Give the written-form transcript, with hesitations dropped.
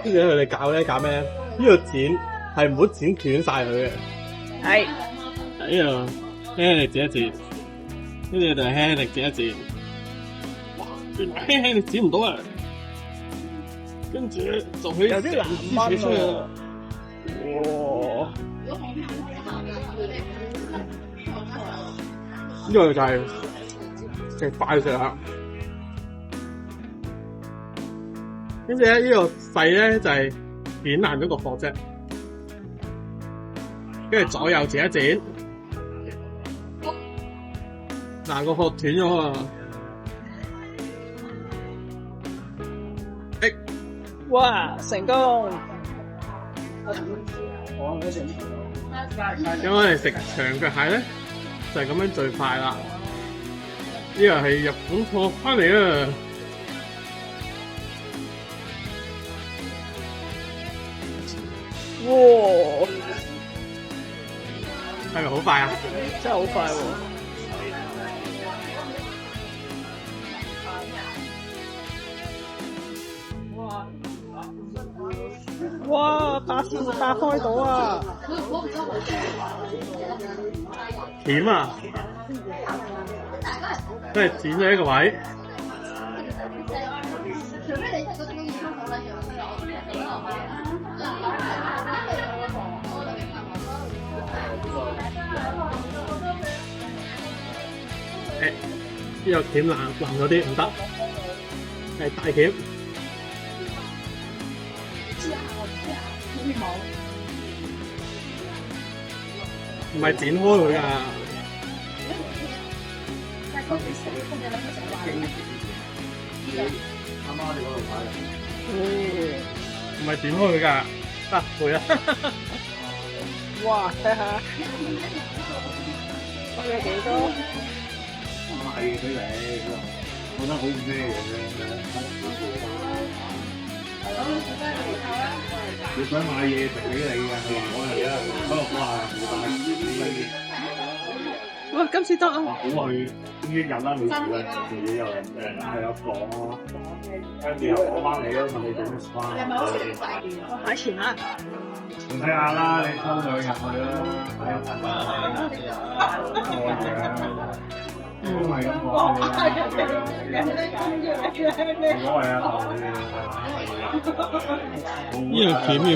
跟住佢哋搞咩？呢個剪係唔好剪斷晒佢嘅。係。呢度輕輕力剪一剪，跟住就輕輕力剪一剪。哇！原來輕輕力剪唔到啊！跟住就可以有啲難掹出去啦。哇！呢個就係極快食啦。跟住咧，呢個細咧就係剪爛咗個殼啫。跟住左右剪一剪，嗱個殼斷咗啊！哇，成功！咁我哋食長腳蟹咧，就係咁樣最快啦。呢個係日本貨翻嚟啊！哇！係咪好快啊？真係好快喎！哇！八開到啊！鉗啊！即係剪咗一個位。呢個鉗爛咗啲，唔得，係大鉗。唔係剪開佢啊！唔係剪開佢㗎，得攰啦！哇！睇下開咗幾多？買嘢俾你，覺得好咩嘅啫。你想買嘢食俾你嘅，佢話我係啊，哇！今次得啊！好去邊一日啦？你自己又係有講咯，跟住又講翻你咯，問你做咩翻？買錢啊！唔睇下啦，你抽兩日去啦，都係咁講嘅。冇所謂啊，呢個鉗要